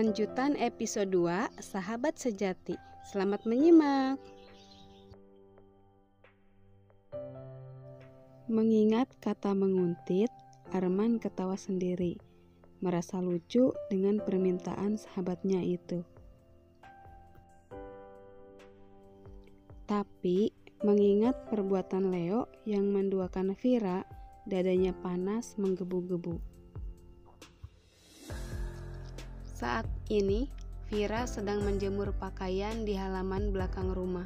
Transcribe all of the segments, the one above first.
Lanjutan episode 2, Sahabat Sejati. Selamat menyimak. Mengingat kata menguntit, Arman ketawa sendiri, merasa lucu dengan permintaan sahabatnya itu. Tapi, mengingat perbuatan Leo yang menduakan Vira, dadanya panas menggebu-gebu. Saat ini, Vira sedang menjemur pakaian di halaman belakang rumah.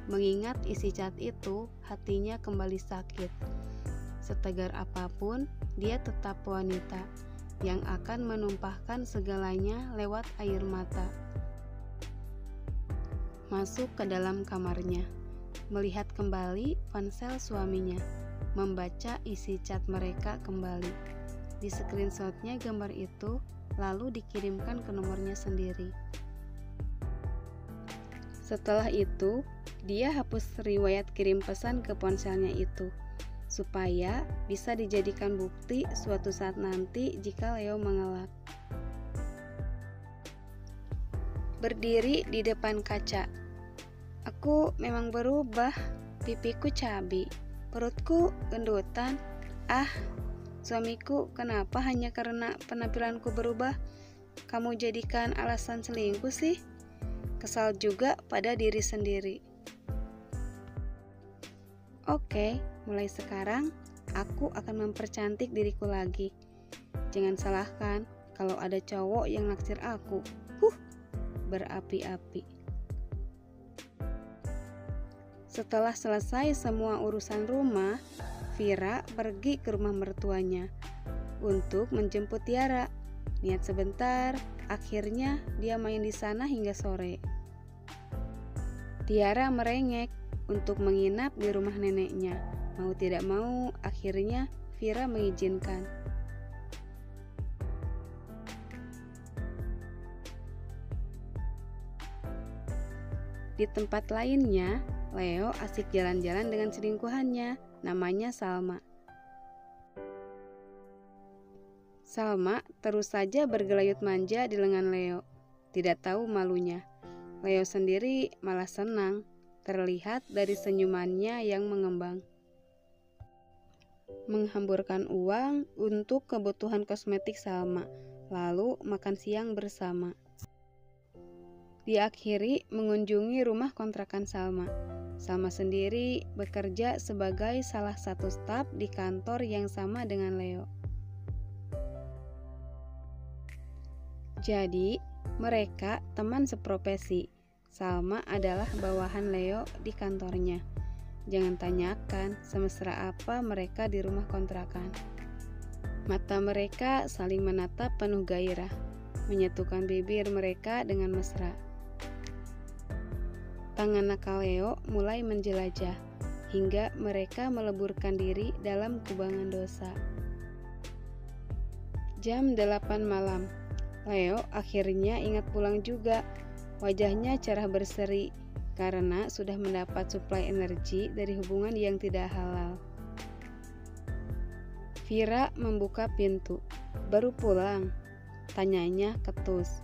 Mengingat isi cat itu, hatinya kembali sakit. Setegar apapun, dia tetap wanita yang akan menumpahkan segalanya lewat air mata. Masuk ke dalam kamarnya, melihat kembali ponsel suaminya, membaca isi cat mereka kembali. Di screenshotnya gambar itu, lalu dikirimkan ke nomornya sendiri. Setelah itu, dia hapus riwayat kirim pesan ke ponselnya itu, supaya bisa dijadikan bukti suatu saat nanti jika Leo mengelak. Berdiri di depan kaca. Aku memang berubah, pipiku cabi, perutku gendutan. Suamiku, kenapa hanya karena penampilanku berubah, kamu jadikan alasan selingkuh sih? Kesal juga pada diri sendiri. Oke, mulai sekarang aku akan mempercantik diriku lagi. Jangan salahkan kalau ada cowok yang naksir aku. Berapi-api. Setelah selesai semua urusan rumah, Vira pergi ke rumah mertuanya untuk menjemput Tiara. Niat sebentar, akhirnya dia main di sana hingga sore. Tiara merengek untuk menginap di rumah neneknya. Mau tidak mau, akhirnya Vira mengizinkan. Di tempat lainnya, Leo asik jalan-jalan dengan selingkuhannya, namanya Salma. Salma terus saja bergelayut manja di lengan Leo, tidak tahu malunya. Leo sendiri malah senang, terlihat dari senyumannya yang mengembang. Menghamburkan uang untuk kebutuhan kosmetik Salma, lalu makan siang bersama. Diakhiri mengunjungi rumah kontrakan Salma. Salma sendiri bekerja sebagai salah satu staf di kantor yang sama dengan Leo. Jadi, mereka teman seprofesi. Salma adalah bawahan Leo di kantornya. Jangan tanyakan semesra apa mereka di rumah kontrakan. Mata mereka saling menatap penuh gairah, menyatukan bibir mereka dengan mesra. Tangan nakal Leo mulai menjelajah, hingga mereka meleburkan diri dalam kubangan dosa. Jam 8 malam, Leo akhirnya ingat pulang juga. Wajahnya cerah berseri, karena sudah mendapat suplai energi dari hubungan yang tidak halal. Vira membuka pintu. Baru pulang? Tanyanya ketus.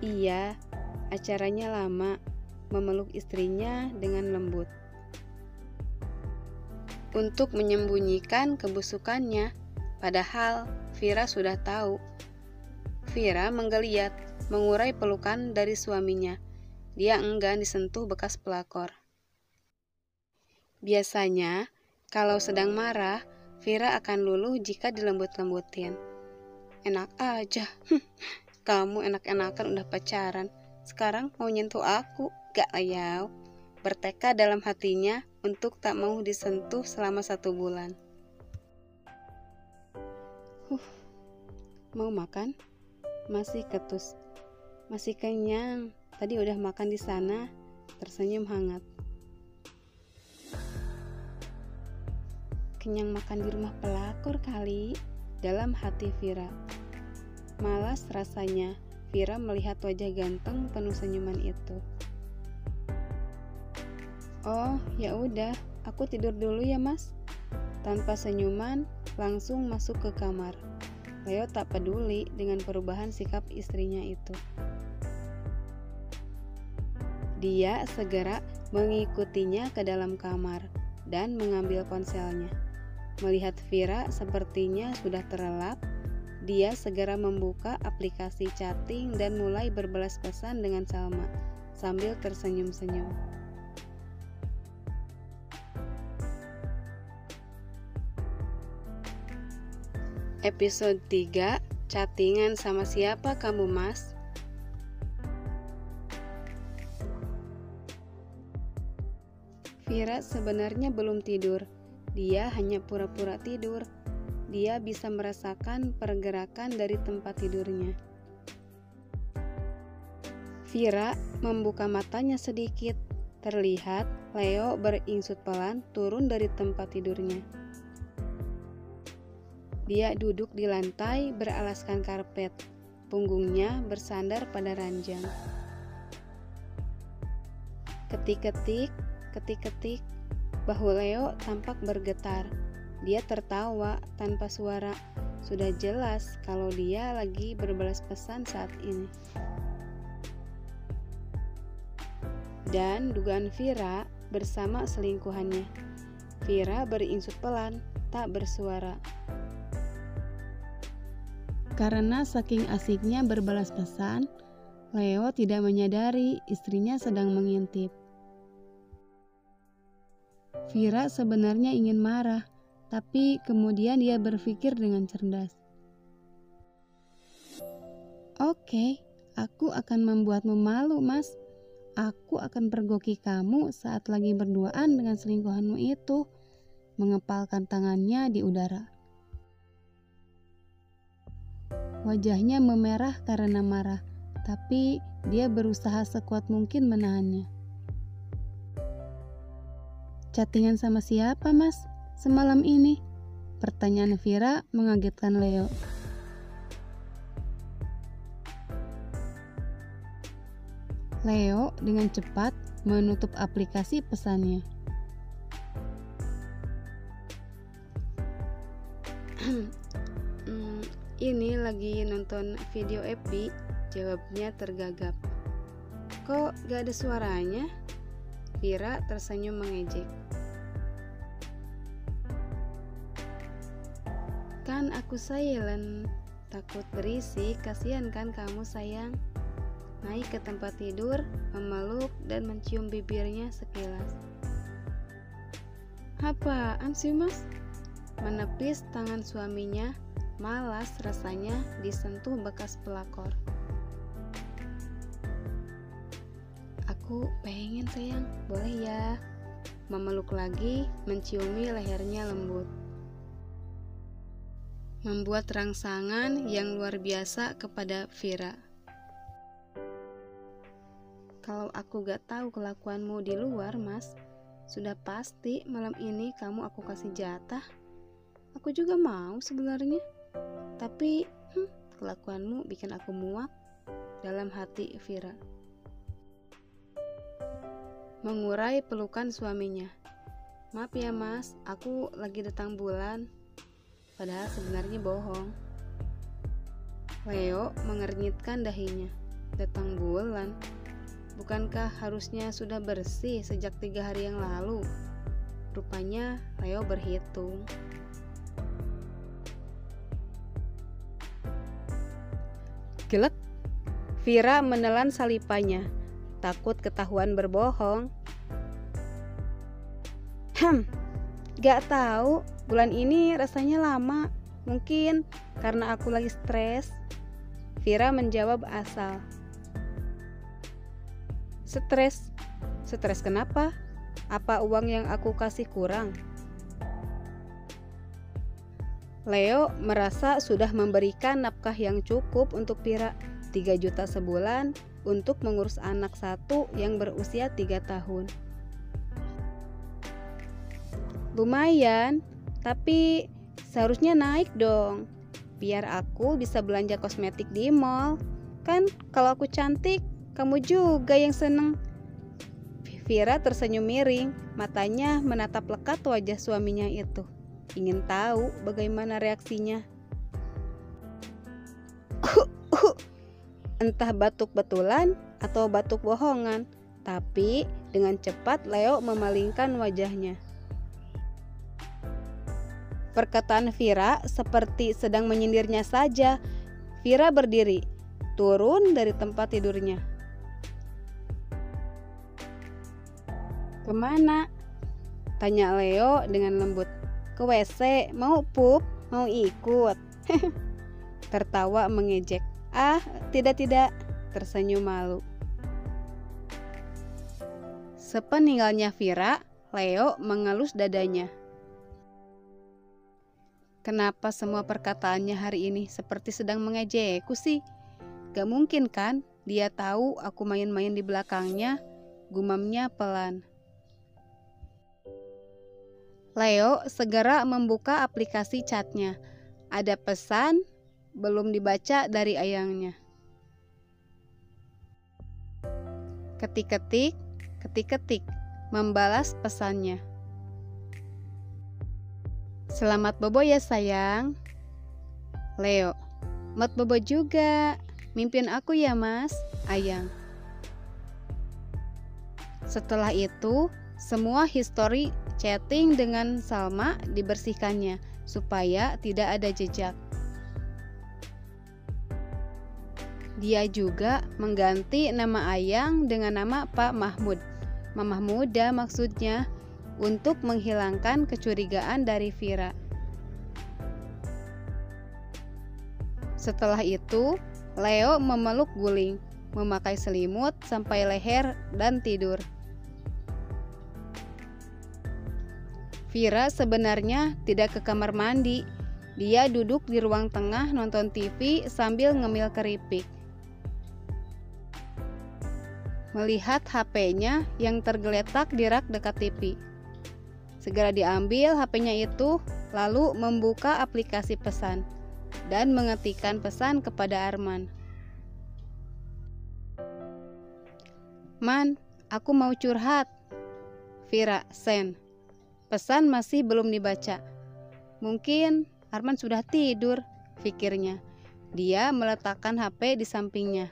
Iya, acaranya lama. Memeluk istrinya dengan lembut. Untuk menyembunyikan kebusukannya, padahal Vira sudah tahu. Vira menggeliat, mengurai pelukan dari suaminya. Dia enggan disentuh bekas pelakor. Biasanya, kalau sedang marah, Vira akan luluh jika dilembut-lembutin. Enak aja, kamu enak-enakan udah pacaran. Sekarang mau nyentuh aku, gak layau. Bertekad dalam hatinya untuk tak mau disentuh selama 1 bulan. Mau makan? Masih ketus. Masih kenyang, tadi udah makan di sana. Tersenyum hangat. Kenyang makan di rumah pelakor kali, dalam hati Vira. Malas rasanya Vira melihat wajah ganteng penuh senyuman itu. Oh, ya udah, aku tidur dulu ya, Mas. Tanpa senyuman, langsung masuk ke kamar. Leo tak peduli dengan perubahan sikap istrinya itu. Dia segera mengikutinya ke dalam kamar dan mengambil ponselnya. Melihat Vira sepertinya sudah terlelap, dia segera membuka aplikasi chatting dan mulai berbalas pesan dengan Salma sambil tersenyum-senyum. Episode 3, chattingan sama siapa kamu, Mas? Vira sebenarnya belum tidur. Dia hanya pura-pura tidur. Dia bisa merasakan pergerakan dari tempat tidurnya. Vira membuka matanya sedikit. Terlihat Leo beringsut pelan turun dari tempat tidurnya. Dia duduk di lantai beralaskan karpet. Punggungnya bersandar pada ranjang. Ketik-ketik, ketik-ketik, bahu Leo tampak bergetar. Dia tertawa tanpa suara. Sudah jelas kalau dia lagi berbalas pesan saat ini. Dan dugaan Vira bersama selingkuhannya. Vira beringsut pelan, tak bersuara. Karena saking asiknya berbalas pesan, Leo tidak menyadari istrinya sedang mengintip. Vira sebenarnya ingin marah, tapi kemudian dia berpikir dengan cerdas. Oke, aku akan membuatmu malu, Mas. Aku akan pergoki kamu saat lagi berduaan dengan selingkuhanmu itu. Mengepalkan tangannya di udara. Wajahnya memerah karena marah, tapi dia berusaha sekuat mungkin menahannya. Chattingan sama siapa, Mas? Semalam ini? Pertanyaan Vira mengagetkan Leo. Leo dengan cepat menutup aplikasi pesannya. Ini lagi nonton video FB, jawabnya tergagap. Kok gak ada suaranya? Vira tersenyum mengejek. Kan aku silent, takut berisik, kasihan kan kamu sayang. Naik ke tempat tidur, memeluk dan mencium bibirnya sekilas. Apaan sih, Mas? Menepis tangan suaminya, malas rasanya disentuh bekas pelakor. Aku pengen sayang, boleh ya? Memeluk lagi, menciumi lehernya lembut. Membuat rangsangan yang luar biasa kepada Vira. Kalau aku gak tahu kelakuanmu di luar, Mas, sudah pasti malam ini kamu aku kasih jatah. Aku juga mau sebenarnya, tapi kelakuanmu bikin aku muak. Dalam hati Vira. Mengurai pelukan suaminya. Maaf ya, Mas, aku lagi datang bulan. Padahal sebenarnya bohong. Leo mengernyitkan dahinya. Datang bulan? Bukankah harusnya sudah bersih sejak 3 hari yang lalu? Rupanya Leo berhitung. Gelek. Vira menelan salipannya, takut ketahuan berbohong. Gak tahu, bulan ini rasanya lama. Mungkin karena aku lagi stres. Vira menjawab asal. Stres? Stres kenapa? Apa uang yang aku kasih kurang? Leo merasa sudah memberikan nafkah yang cukup untuk Vira, 3 juta sebulan untuk mengurus anak 1 yang berusia 3 tahun. Lumayan, tapi seharusnya naik dong. Biar aku bisa belanja kosmetik di mall. Kan kalau aku cantik, kamu juga yang seneng. Vira tersenyum miring, matanya menatap lekat wajah suaminya itu. Ingin tahu bagaimana reaksinya. Entah batuk betulan atau batuk bohongan, tapi dengan cepat Leo memalingkan wajahnya. Perkataan Vira seperti sedang menyindirnya saja. Vira berdiri, turun dari tempat tidurnya. "Kemana?" tanya Leo dengan lembut. "Ke WC, mau pup, mau ikut?" Tertawa mengejek. "Ah, tidak, tersenyum malu. Sepeninggalnya Vira, Leo mengelus dadanya. Kenapa semua perkataannya hari ini seperti sedang mengejekku sih? Gak mungkin kan dia tahu aku main-main di belakangnya, gumamnya pelan. Leo segera membuka aplikasi chatnya. Ada pesan belum dibaca dari ayangnya. Ketik-ketik, membalas pesannya. "Selamat bobo ya sayang." Leo, "Mat bobo juga. Mimpin aku ya mas, ayang." Setelah itu, semua histori chatting dengan Salma dibersihkannya supaya tidak ada jejak. Dia juga mengganti nama Ayang dengan nama Pak Mahmud. Mamah muda maksudnya, untuk menghilangkan kecurigaan dari Vira. Setelah itu, Leo memeluk guling, memakai selimut sampai leher dan tidur. Vira sebenarnya tidak ke kamar mandi. Dia duduk di ruang tengah nonton TV sambil ngemil keripik. Melihat HP-nya yang tergeletak di rak dekat TV. Segera diambil HP-nya itu, lalu membuka aplikasi pesan dan mengetikkan pesan kepada Arman. "Man, aku mau curhat." Vira send. Pesan masih belum dibaca. Mungkin Arman sudah tidur, pikirnya. Dia meletakkan HP di sampingnya.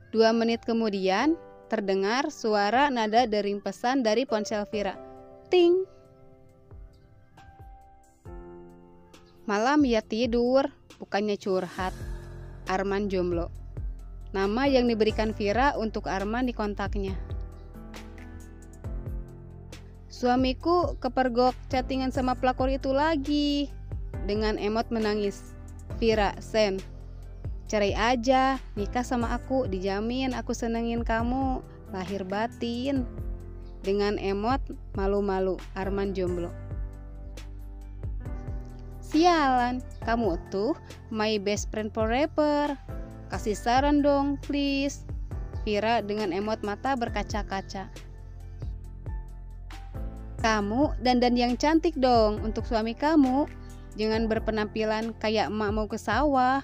2 menit kemudian, terdengar suara nada dering pesan dari ponsel Vira. Ting! Malam ya tidur, bukannya curhat. Arman jomblo. Nama yang diberikan Vira untuk Arman di kontaknya. "Suamiku kepergok chattingan sama pelakor itu lagi." Dengan emot menangis. Vira send. "Cerai aja, nikah sama aku, dijamin aku senengin kamu, lahir batin." Dengan emot malu-malu, Arman jomblo. "Sialan, kamu tuh my best friend forever. Kasih saran dong, please." Vira dengan emot mata berkaca-kaca. "Kamu dandan yang cantik dong untuk suami kamu. Jangan berpenampilan kayak emak mau ke sawah."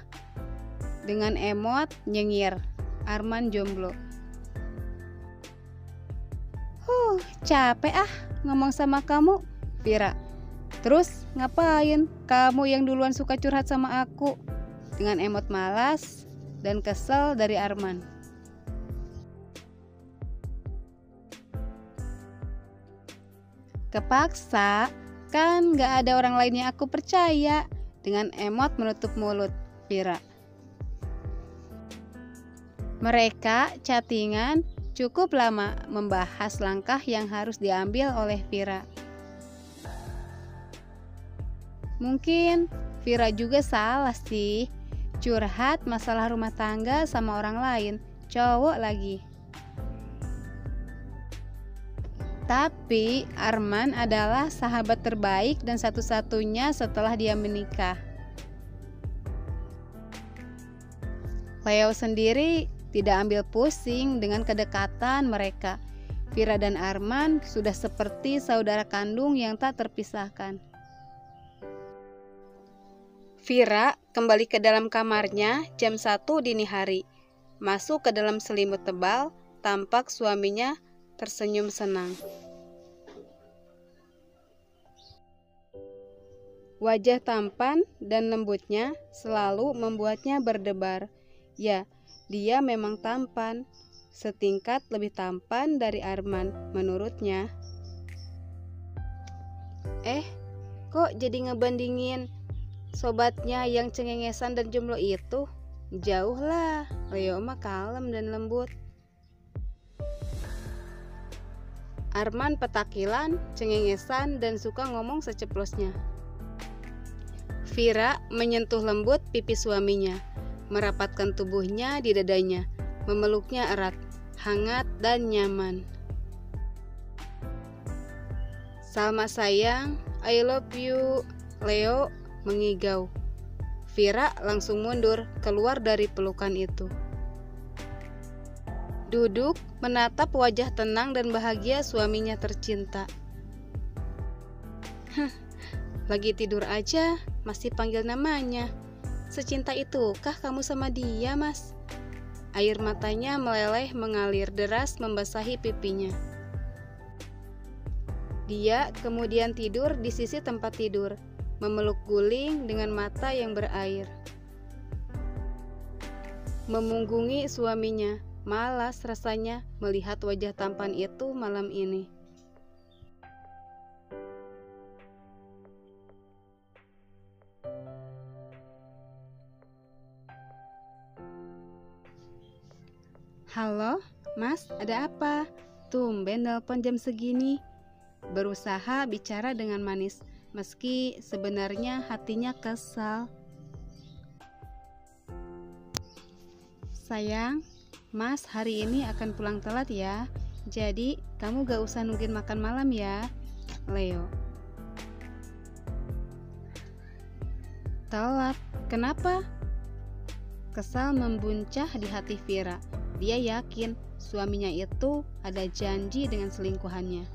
Dengan emot nyengir, Arman jomblo. Capek ngomong sama kamu, Vira. "Terus ngapain kamu yang duluan suka curhat sama aku?" Dengan emot malas dan kesel dari Arman. "Kepaksa, kan gak ada orang lain yang aku percaya." Dengan emot menutup mulut, Vira. Mereka chattingan cukup lama membahas langkah yang harus diambil oleh Vira. Mungkin Vira juga salah sih, curhat masalah rumah tangga sama orang lain, cowok lagi. Tapi Arman adalah sahabat terbaik dan satu-satunya setelah dia menikah. Leo sendiri tidak ambil pusing dengan kedekatan mereka. Vira dan Arman sudah seperti saudara kandung yang tak terpisahkan. Vira kembali ke dalam kamarnya jam 1 dini hari. Masuk ke dalam selimut tebal, tampak suaminya tersenyum senang. Wajah tampan dan lembutnya selalu membuatnya berdebar. Ya, dia memang tampan, setingkat lebih tampan dari Arman menurutnya. Kok jadi ngebandingin sobatnya yang cengengesan dan jomblo itu? Jauh lah, Leo mah kalem dan lembut. Arman petakilan, cengengesan, dan suka ngomong seceplosnya. Vira menyentuh lembut pipi suaminya, merapatkan tubuhnya di dadanya, memeluknya erat, hangat dan nyaman. Salma sayang, I love you, Leo mengigau. Vira langsung mundur keluar dari pelukan itu. Duduk menatap wajah tenang dan bahagia suaminya tercinta. Lagi tidur aja masih panggil namanya. Secinta itukah kamu sama dia, Mas? Air matanya meleleh mengalir deras membasahi pipinya. Dia kemudian tidur di sisi tempat tidur, memeluk guling dengan mata yang berair. Memunggungi suaminya, malas rasanya melihat wajah tampan itu malam ini. Halo, Mas, ada apa? Tumben nelpon jam segini. Berusaha bicara dengan manis, meski sebenarnya hatinya kesal. Sayang, Mas hari ini akan pulang telat ya. Jadi kamu gak usah nungguin makan malam ya, Leo. Telat? Kenapa? Kesal membuncah di hati Vira. Dia yakin suaminya itu ada janji dengan selingkuhannya.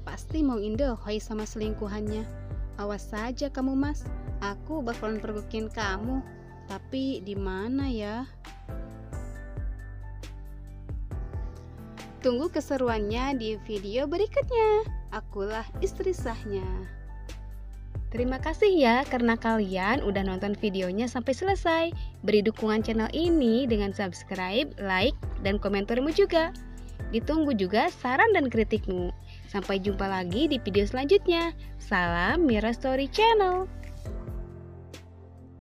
Pasti mau indahoy sama selingkuhannya. Awas saja kamu, Mas. Aku bakalan pergokin kamu. Tapi di mana ya? Tunggu keseruannya di video berikutnya. Akulah istri sahnya. Terima kasih ya karena kalian udah nonton videonya sampai selesai. Beri dukungan channel ini dengan subscribe, like, dan komentarmu juga. Ditunggu juga saran dan kritikmu. Sampai jumpa lagi di video selanjutnya. Salam Mira Story Channel.